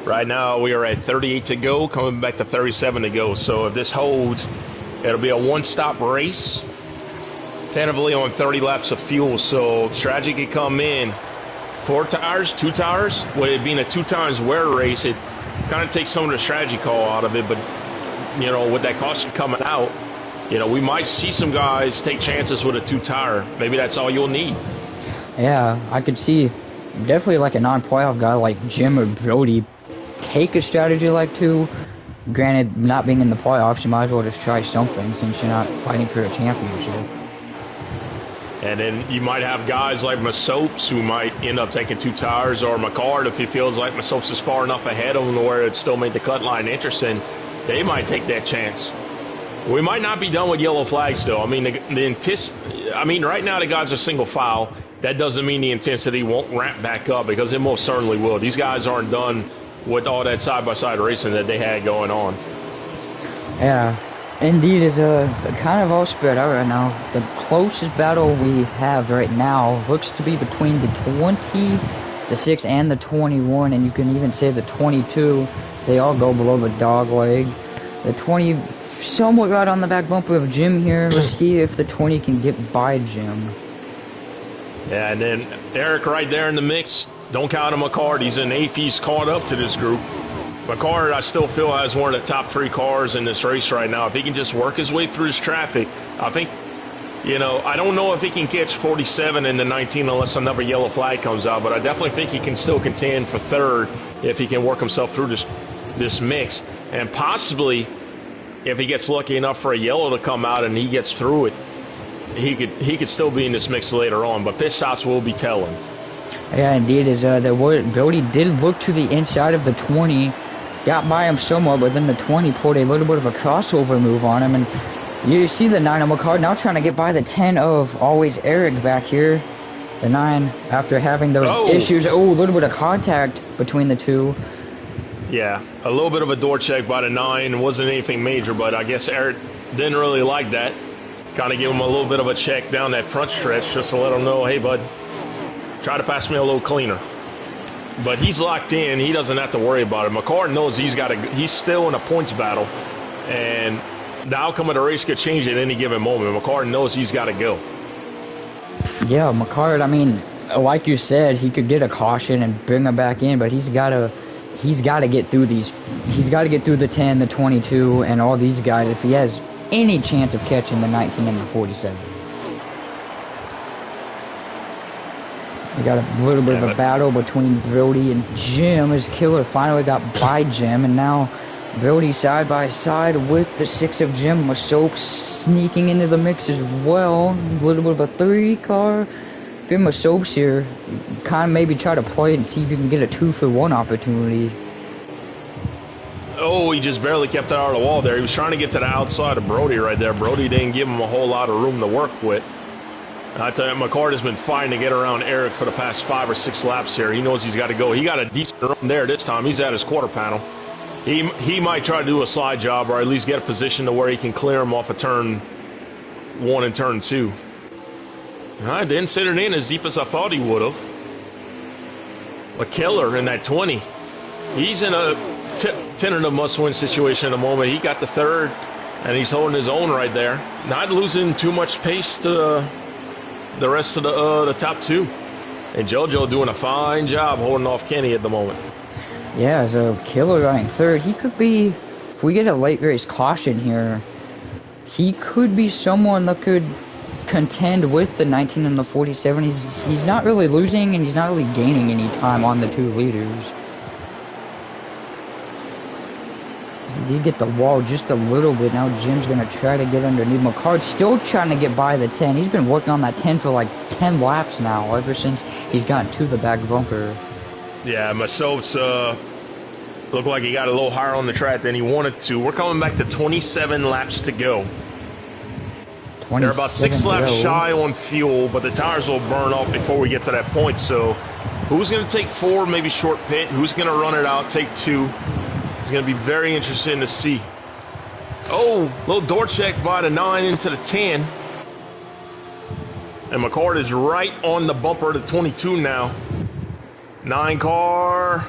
Right now we are at 38 to go, coming back to 37 to go. So if this holds, it'll be a one-stop race. Tentatively on 30 laps of fuel, so strategy could come in 4 tires, 2 tires. With it being a 2 times wear race, it kind of takes some of the strategy call out of it. But with that caution coming out, we might see some guys take chances with a 2 tire. Maybe that's all you'll need. Yeah, I could see definitely like a non-playoff guy like Jim or Brody take a strategy like 2. Granted, not being in the playoffs, you might as well just try something since you're not fighting for a championship. And then you might have guys like Masopes who might end up taking 2 tires, or McCard if he feels like Masopes is far enough ahead of him where it still made the cut line interesting. They might take that chance. We might not be done with yellow flags though. I mean, right now the guys are single file. That doesn't mean the intensity won't ramp back up, because it most certainly will. These guys aren't done with all that side-by-side racing that they had going on. Yeah. Indeed, is kind of all spread out right now. The closest battle we have right now looks to be between the 20, the 6, and the 21, and you can even say the 22. They all go below the dog leg. The 20 somewhat right on the back bumper of Jim here. Let's see if the 20 can get by Jim. Yeah, and then Eric right there in the mix. Don't count him McCard. He's in 8th. He's caught up to this group. McCard, I still feel, has one of the top 3 cars in this race right now. If he can just work his way through this traffic, I think, I don't know if he can catch 47 in the 19 unless another yellow flag comes out, but I definitely think he can still contend for 3rd if he can work himself through this mix. And possibly, if he gets lucky enough for a yellow to come out and he gets through it, he could still be in this mix later on, but pit stops will be telling. Yeah, indeed, Brody did look to the inside of the 20. Got by him somewhat, but then the 20 pulled a little bit of a crossover move on him, and you see the 9 of McCard now trying to get by the 10 of always Eric back here. The 9, after having those issues, a little bit of contact between the 2. Yeah, a little bit of a door check by the 9. It wasn't anything major, but I guess Eric didn't really like that. Kind of give him a little bit of a check down that front stretch just to let him know, hey, bud, try to pass me a little cleaner. But he's locked in. He doesn't have to worry about it. McCard knows he's still in a points battle, and the outcome of the race could change at any given moment. McCard knows he's got to go. Yeah, McCard, I mean, like you said, he could get a caution and bring him back in, but he's got to get through these. He's got to get through the 10, the 22, and all these guys if he has any chance of catching the 19 and the 47. We got a little bit of a battle between Brody and Jim as Killer finally got by Jim, and now Brody side by side with the 6 of Jim. Masopes sneaking into the mix as well. A little bit of a 3 car. If you're Masopes here, kind of maybe try to play it and see if you can get a 2-for-1 opportunity. Oh, he just barely kept it out of the wall there. He was trying to get to the outside of Brody right there. Brody didn't give him a whole lot of room to work with. I tell you, McCord has been fighting to get around Eric for the past 5 or 6 laps here. He knows he's got to go. He got a decent run there this time. He's at his quarter panel. He might try to do a slide job or at least get a position to where he can clear him off of turn 1 and turn 2. I didn't sit it in as deep as I thought he would have. A killer in that 20. He's in a tentative must-win situation at the moment. He got the third, and he's holding his own right there. Not losing too much pace to the rest of the top 2. And JoJo doing a fine job holding off Kenny at the moment. Yeah, so Killer running third. He could be, if we get a late race caution here, he could be someone that could contend with the 19 and the 47. He's not really losing, and he's not really gaining any time on the 2 leaders. He did get the wall just a little bit. Now Jim's going to try to get underneath. McCard's still trying to get by the 10. He's been working on that 10 for like 10 laps now, ever since he's gotten to the back bumper. Yeah, Masotes looked like he got a little higher on the track than he wanted to. We're coming back to 27 laps to go. They're about 6 laps shy on fuel, but the tires will burn off before we get to that point. So who's going to take 4, maybe short pit? Who's going to run it out, take 2? It's going to be very interesting to see. Oh, little door check by the 9 into the 10. And McCord is right on the bumper to 22 now. 9 car.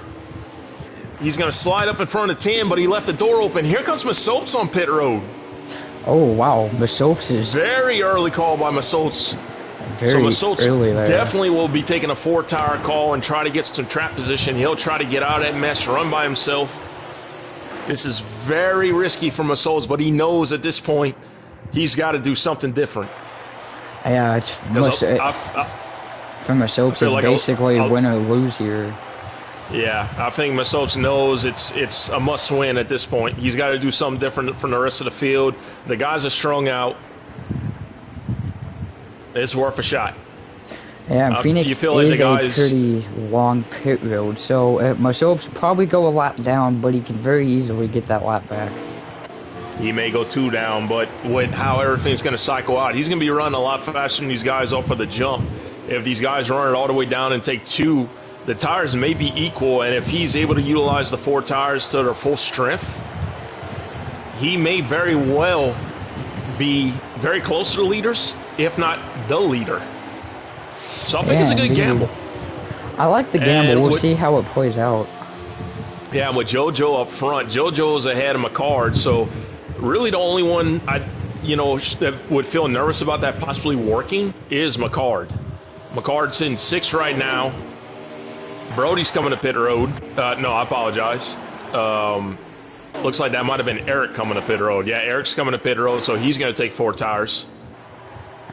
He's going to slide up in front of 10, but he left the door open. Here comes Masopes on pit road. Oh, wow. Masopes is... Very early call by Masopes. So Masopes definitely will be taking a 4-tire call and try to get some trap position. He'll try to get out of that mess, run by himself. This is very risky for Masopes, but he knows at this point he's got to do something different. Yeah, it's... For Masopes, it's like basically win or lose here. Yeah, I think Masopes knows it's a must-win at this point. He's got to do something different from the rest of the field. The guys are strung out. It's worth a shot. Yeah, Phoenix is like a pretty long pit road, so Masopes probably go a lap down, but he can very easily get that lap back. He may go 2 down, but with how everything's going to cycle out, he's going to be running a lot faster than these guys off of the jump. If these guys run it all the way down and take 2, the tires may be equal, and if he's able to utilize the 4 tires to their full strength, he may very well be very close to the leaders, if not the leader. So I think it's a good gamble. I like the gamble. We'll see how it plays out. Yeah, and with JoJo up front, JoJo's ahead of McCard, so really the only one that would feel nervous about that possibly working is McCard. McCard's in 6th right now. Brody's coming to pit road. No, I apologize. Looks like that might have been Eric coming to pit road. Yeah, Eric's coming to pit road, so he's going to take 4 tires.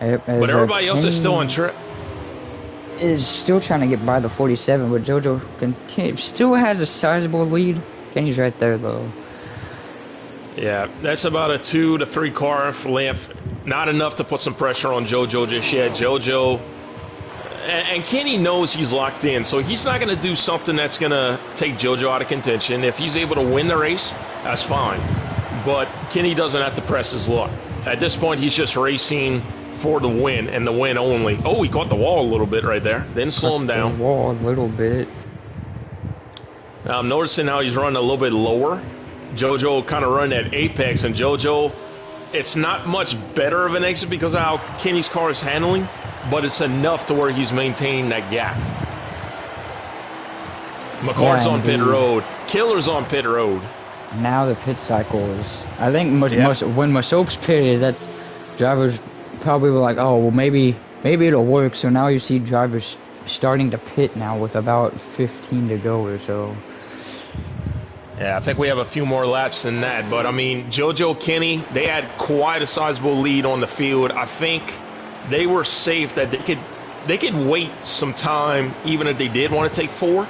But everybody else is still on track. Is still trying to get by the 47, but JoJo still has a sizable lead. Kenny's right there, though. Yeah, that's about a 2 to 3 car length. Not enough to put some pressure on JoJo just yet. JoJo... And Kenny knows he's locked in, so he's not going to do something that's going to take JoJo out of contention. If he's able to win the race, that's fine. But Kenny doesn't have to press his luck. At this point, he's just racing for the win and the win only. Oh, he caught the wall a little bit right there. Didn't slow him down. The wall a little bit. Now I'm noticing how he's running a little bit lower. JoJo kind of running at apex, and JoJo, it's not much better of an exit because of how Kenny's car is handling, but it's enough to where he's maintaining that gap. McCart's on pit road. Killer's on pit road. Now the pit cycle is... I think when Masopes pitted, that's... Drivers probably were like, oh, well, maybe it'll work. So now you see drivers starting to pit now with about 15 to go or so. Yeah, I think we have a few more laps than that. But, I mean, JoJo, Kenny, they had quite a sizable lead on the field. I think they were safe that they could wait some time even if they did want to take 4.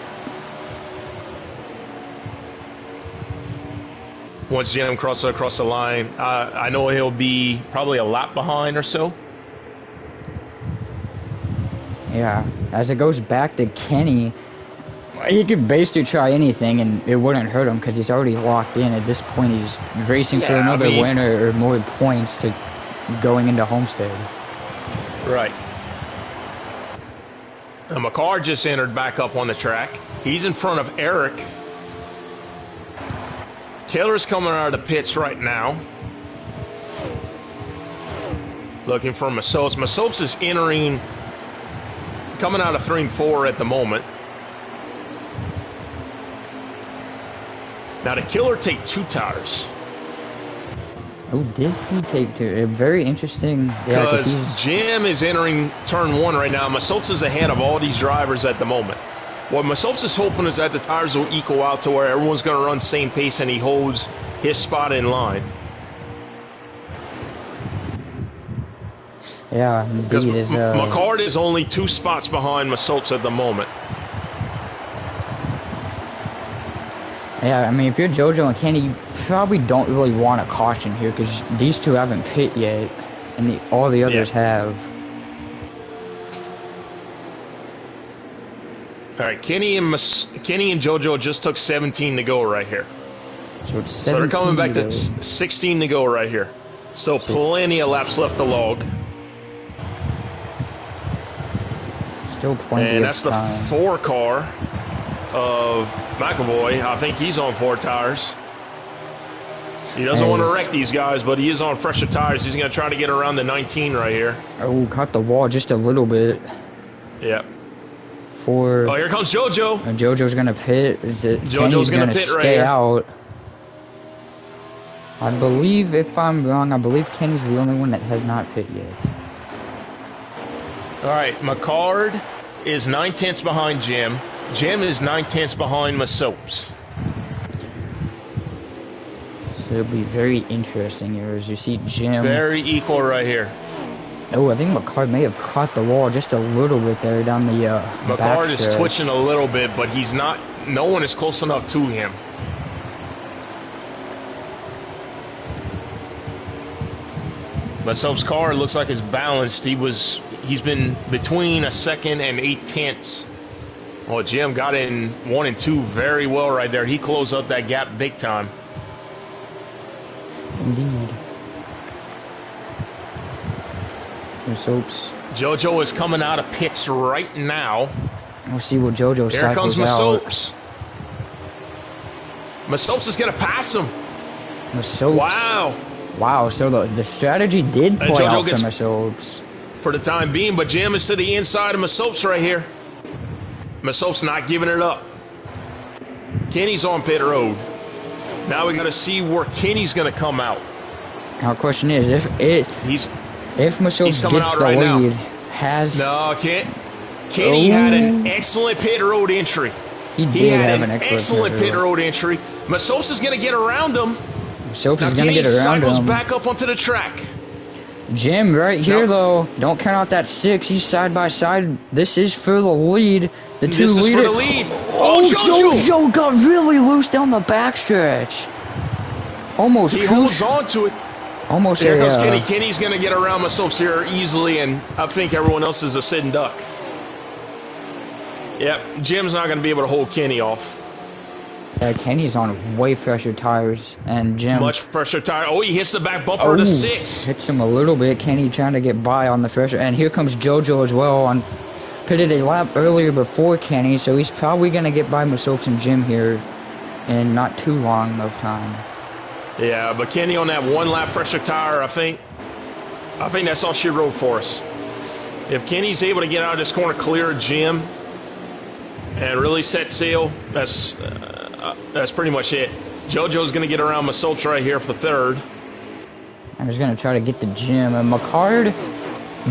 Once Jim crosses across the line, I know he'll be probably a lap behind or so. Yeah, as it goes back to Kenny, He could basically try anything, and it wouldn't hurt him because he's already locked in. At this point, he's racing for another win or more points to going into Homestead. Right. And McCart just entered back up on the track. He's in front of Eric. Taylor's coming out of the pits right now. Looking for Masopes. Masopes is entering, coming out of 3 and 4 at the moment. Now, did Killer take 2 tires? Oh, did he take 2? Very interesting. Because Jim is entering turn 1 right now. Masopes is ahead of all these drivers at the moment. What Masopes is hoping is that the tires will equal out to where everyone's going to run same pace and he holds his spot in line. Yeah, because indeed. McCart is only 2 spots behind Masopes at the moment. Yeah, I mean, if you're JoJo and Kenny, you probably don't really want a caution here because these two haven't pit yet, and all the others have. All right, Kenny and JoJo just took 17 to go right here. So they're coming back to 16 to go right here. So plenty of laps left to log. Still plenty and that's of time. The 4 car of McAvoy. I think he's on 4 tires. He doesn't want to wreck these guys, but he is on fresher tires. He's going to try to get around the 19 right here. Oh, caught the wall just a little bit. Yep. Oh, here comes JoJo. And JoJo's going to pit. JoJo's going to pit right stay out. I believe, if I'm wrong, I believe Kenny's the only one that has not pit yet. All right, McCard is 9/10 behind Jim. Jim is 9/10 behind Masopes. So it'll be very interesting here as you see Jim. Very equal right here. Oh, I think McCard may have caught the wall just a little bit there down the McCard is twitching a little bit, but he's not. No one is close enough to him. Masopes' car looks like it's balanced. He's been between a second and 8/10. Well, Jim got in 1 and 2 very well right there. He closed up that gap big time. Indeed. Masopes. JoJo is coming out of pits right now. We'll see what JoJo Here comes out. Masopes. Masopes is going to pass him. Masopes. Wow. Wow, so the strategy did play out for Masopes. For the time being, but Jim is to the inside of Masopes right here. Masopes not giving it up. Kenny's on pit road. Now we got to see where Kenny's going to come out. Our question is, if Masopes gets the lead, Kenny had an excellent pit road entry. He had an excellent pit road entry. Masopes is going to get around him. Masopes is going to get around him. Cycles back up onto the track. Jim right here, though. Don't count out that 6. He's side by side. This is for the lead. The 2 leaders. This is for the lead. Oh, JoJo got really loose down the backstretch. Almost. He holds on to it. Almost. Here comes Kenny. Kenny's going to get around Masopes here easily, and I think everyone else is a sitting duck. Yep, Jim's not going to be able to hold Kenny off. Kenny's on way fresher tires, and Jim... Much fresher tire. Oh, he hits the back bumper to 6. Hits him a little bit. Kenny trying to get by on the fresher. And here comes JoJo as well. Pitted a lap earlier before Kenny, so he's probably going to get by Masopes and Jim here in not too long of time. Yeah, but Kenny on that 1 lap fresher tire, I think that's all she wrote for us. If Kenny's able to get out of this corner, clear Jim, and really set sail, that's pretty much it. JoJo's going to get around Masopes right here for 3rd. I'm just going to try to get the Jim. And McCard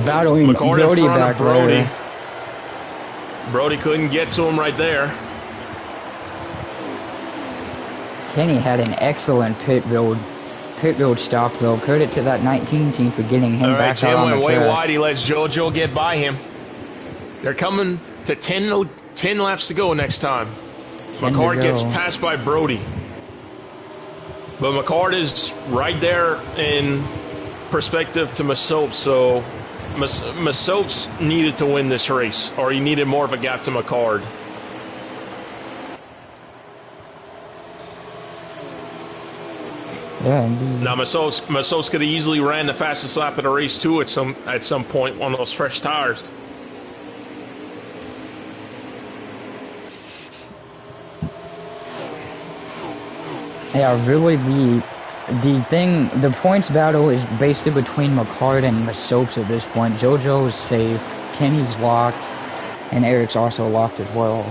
battling Brody back there. Brody couldn't get to him right there. Kenny had an excellent pit road stop, though. Credit to that 19 team for getting him back out on the track. Jim went way wide. He lets JoJo get by him. They're coming to 10 laps to go next time. McCart gets passed by Brody. But McCart is right there in perspective to Masopes, so Masopes needed to win this race, or he needed more of a gap to McCart. Yeah, indeed. Now, Masos could have easily ran the fastest lap of the race too at some point on those fresh tires. Yeah, really, the points battle is basically between McCart and Masopes at this point. JoJo is safe, Kenny's locked, and Eric's also locked as well.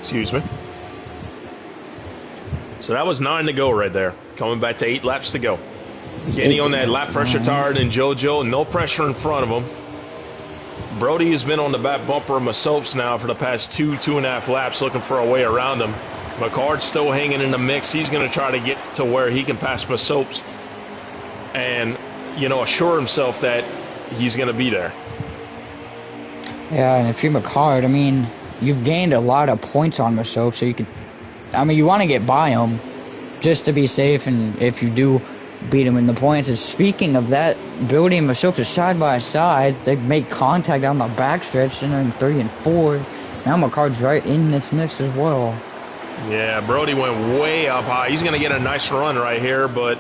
Excuse me. So that was 9 to go right there. Coming back to 8 laps to go. Kenny on that lap pressure tire and JoJo, no pressure in front of him. Brody has been on the back bumper of Masopes now for the past 2.5 laps looking for a way around him. McCard's still hanging in the mix. He's going to try to get to where he can pass Masopes and, assure himself that he's going to be there. Yeah, and if you're McCard, I mean, you've gained a lot of points on Masopes, so you want to get by him just to be safe, and if you do beat him in the points. And speaking of that, Brody and Masopes are side by side. They make contact on the backstretch, entering 3 and 4. Now McCard's right in this mix as well. Yeah, Brody went way up high. He's going to get a nice run right here, but...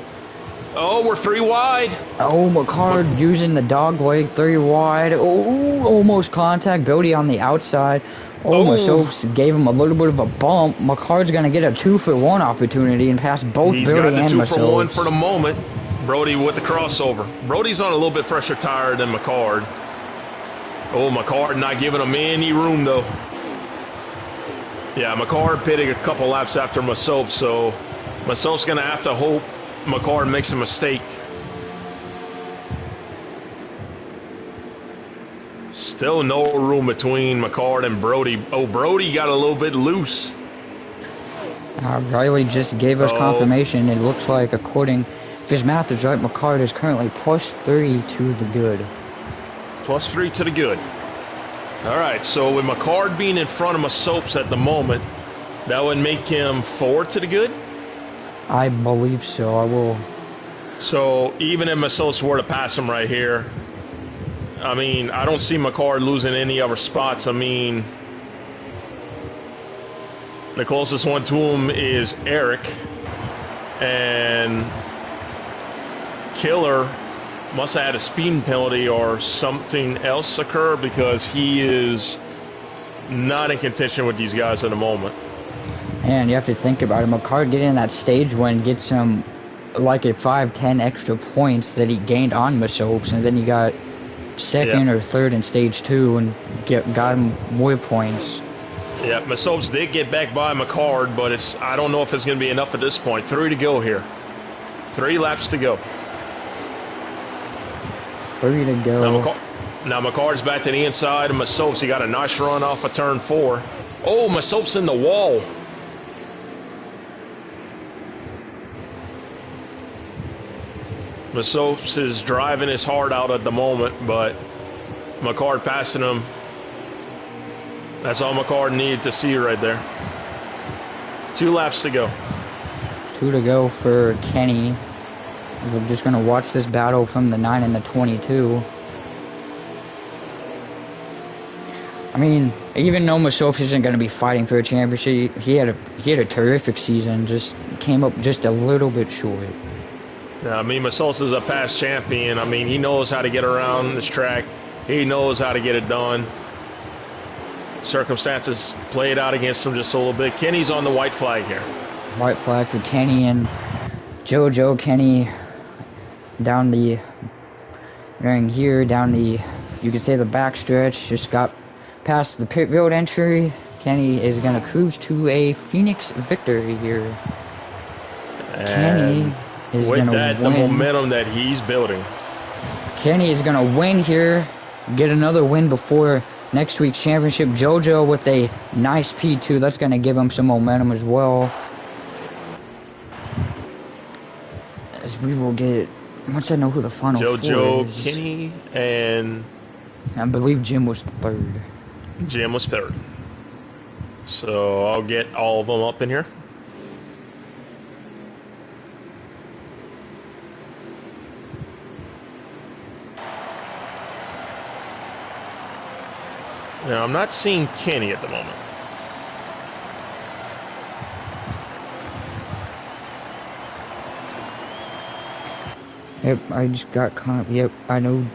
Oh, we're 3 wide. Oh, McCard using the dog leg, 3 wide. Oh, almost contact. Brody on the outside. Oh, Masopes gave him a little bit of a bump. McCard's going to get a 2-for-1 opportunity and pass both Brody and Masopes. He's got the 2-for-1 for the moment. Brody with the crossover. Brody's on a little bit fresher tire than McCard. Oh, McCard not giving him any room, though. Yeah, McCard pitting a couple laps after Masopes, so Masopes going to have to hope McCard makes a mistake. Still no room between McCard and Brody. Oh, Brody got a little bit loose. Riley just gave us confirmation. It looks like, according, if his math is right, McCard is currently +3 to the good. +3 to the good. All right, so with McCard being in front of Masopes at the moment, that would make him 4 to the good? I believe so. I will. So even if Masopes were to pass him right here, I mean, I don't see McCard losing any other spots. I mean, the closest one to him is Eric. And Killer must have had a speeding penalty or something else occur because he is not in contention with these guys at the moment. And you have to think about it. McCard getting that stage win gets him like a 5-10 extra points that he gained on Masopes, and then he got second or third in stage 2 and got him more points. Yeah, Masopes did get back by McCard, but I don't know if it's going to be enough at this point. 3 to go here. 3 laps to go. 3 to go. Now McCard's back to the inside of Masopes. He got a nice run off of turn 4. Oh, Masopes in the wall. Masopes is driving his heart out at the moment, but McCard passing him. That's all McCard needed to see right there. 2 laps to go. 2 to go for Kenny. We're just going to watch this battle from the 9 and the 22. I mean, even though Masopes isn't going to be fighting for a championship, he had a terrific season. Just came up just a little bit short. Yeah, I mean, Masopes is a past champion. I mean, he knows how to get around this track. He knows how to get it done. Circumstances played out against him just a little bit. Kenny's on the white flag here. White flag for Kenny and JoJo. Kenny down the, you could say the backstretch, just got past the pit road entry. Kenny is going to cruise to a Phoenix victory here. And Kenny is going to win. The momentum that he's building. Kenny is going to win here, get another win before next week's championship. JoJo with a nice P2. That's going to give him some momentum as well. As we will get, once I know who the final JoJo, 4 is. Kenny, and I believe Jim was third. Jim was third. So I'll get all of them up in here. Now, I'm not seeing Kenny at the moment. Yep, I just got yep, I know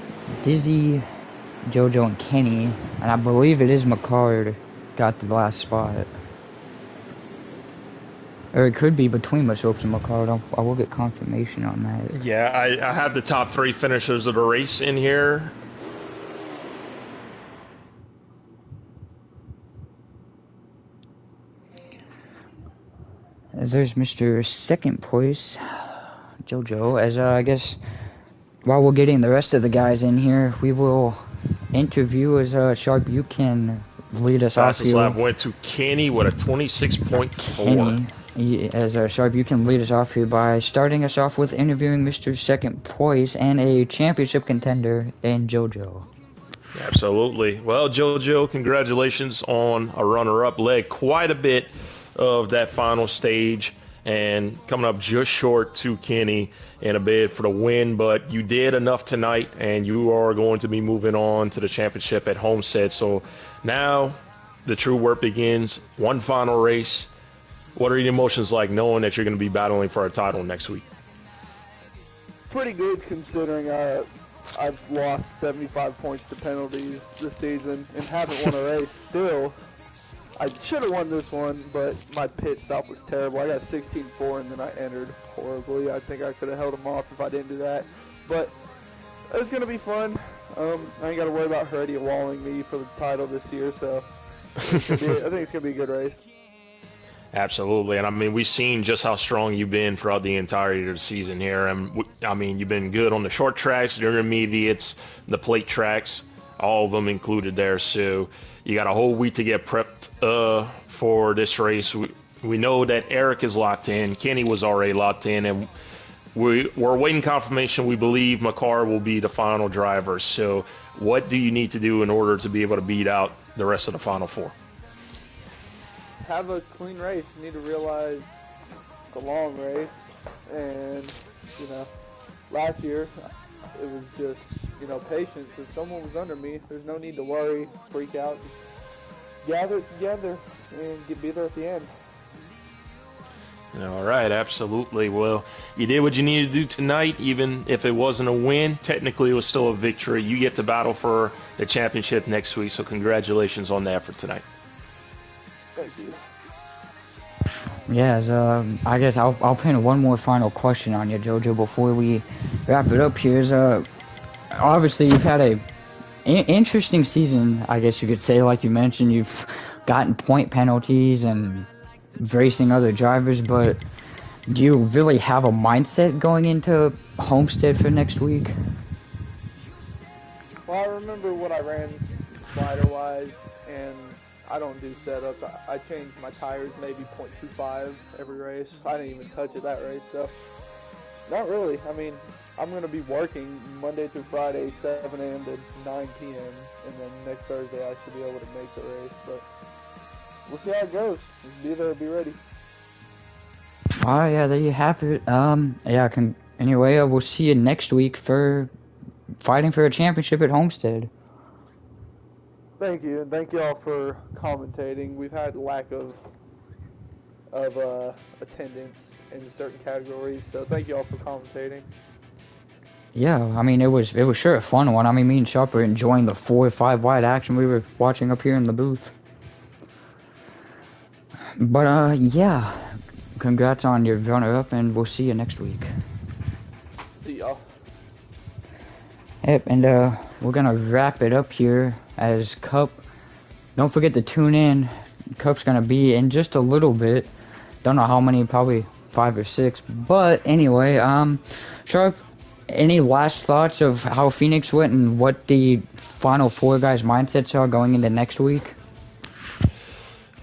Dizzy, JoJo, and Kenny, and I believe it is McCard got the last spot. Or it could be between Masopes and McCard. I will get confirmation on that. Yeah, I have the top 3 finishers of the race in here. As there's Mr. Second Place, JoJo. As I guess while we're getting the rest of the guys in here, we will interview as Sharp. You can lead us off here. Fastest lap went to Kenny with a 26.4. As Sharp, you can lead us off here by starting us off with interviewing Mr. Second Place and a championship contender in JoJo. Absolutely. Well, JoJo, congratulations on a runner-up. Led quite a bit of that final stage and coming up just short to Kenny in a bid for the win, but you did enough tonight and you are going to be moving on to the championship at Homestead. So now the true work begins. One final race. What are your emotions like knowing that you're going to be battling for a title next week? Pretty good considering I've lost 75 points to penalties this season and haven't won a race still. I should have won this one, but my pit stop was terrible. I got 16-4 and then I entered horribly. I think I could have held them off if I didn't do that. But it's going to be fun. I ain't got to worry about Heredia walling me for the title this year, so I think it's going to be a good race. Absolutely, and I mean, we've seen just how strong you've been throughout the entirety of the season here. And I mean, you've been good on the short tracks, the intermediates, the plate tracks, all of them included there. So you got a whole week to get prepped for this race. We know that Eric is locked in. Kenny was already locked in, and we're waiting confirmation. We believe McCarr will be the final driver. So what do you need to do in order to be able to beat out the rest of the Final Four? Have a clean race. You need to realize it's a long race, and last year it was just patience. If someone was under me, there's no need to worry, freak out. Just gather it together and be there at the end. All right, absolutely. Well, you did what you needed to do tonight, even if it wasn't a win. Technically, it was still a victory. You get to battle for the championship next week, so congratulations on that for tonight. Thank you. Yes, I guess I'll pin one more final question on you, JoJo, before we wrap it up here. Obviously you've had a interesting season, I guess you could say. Like you mentioned, you've gotten point penalties and racing other drivers, but do you really have a mindset going into Homestead for next week? Well, I remember what I ran slider-wise, and I don't do setups. I change my tires maybe 0.25 every race. I didn't even touch it that race, so not really. I mean, I'm going to be working Monday through Friday, 7 a.m. to 9 p.m., and then next Thursday I should be able to make the race, but we'll see how it goes. Just be there, be ready. Oh, yeah, there you have it. Anyway, we'll see you next week for fighting for a championship at Homestead. Thank you, and thank you all for commentating. We've had lack of attendance in certain categories, so thank you all for commentating. Yeah, I mean, it was sure a fun one. I mean, me and Sharp were enjoying the 4 or 5 wide action we were watching up here in the booth. But, yeah, congrats on your runner-up, and we'll see you next week. See y'all. Yep, and we're gonna wrap it up here as Cup. Don't forget to tune in. Cup's gonna be in just a little bit. Don't know how many, probably 5 or 6. But anyway, Sharp, any last thoughts of how Phoenix went and what the Final Four guys' mindsets are going into next week?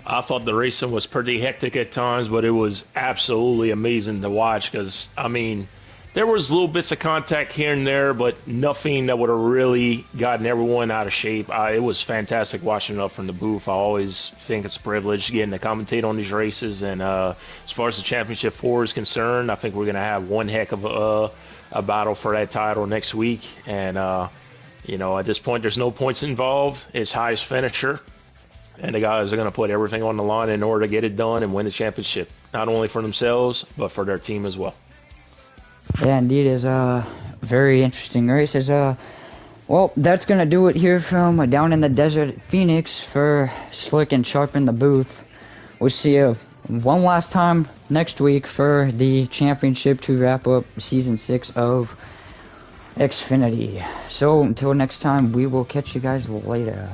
I thought the racing was pretty hectic at times, but it was absolutely amazing to watch because, I mean, there was little bits of contact here and there, but nothing that would have really gotten everyone out of shape. It was fantastic watching it up from the booth. I always think it's a privilege getting to commentate on these races. And as far as the Championship 4 is concerned, I think we're going to have one heck of a battle for that title next week. And, at this point, there's no points involved. It's highest finisher. And the guys are going to put everything on the line in order to get it done and win the championship, not only for themselves, but for their team as well. Yeah, indeed. As very interesting races. Well, that's going to do it here from down in the desert Phoenix for Slick and Sharp in the booth. We'll see you one last time next week for the championship to wrap up Season 6 of Xfinity. So, until next time, we will catch you guys later.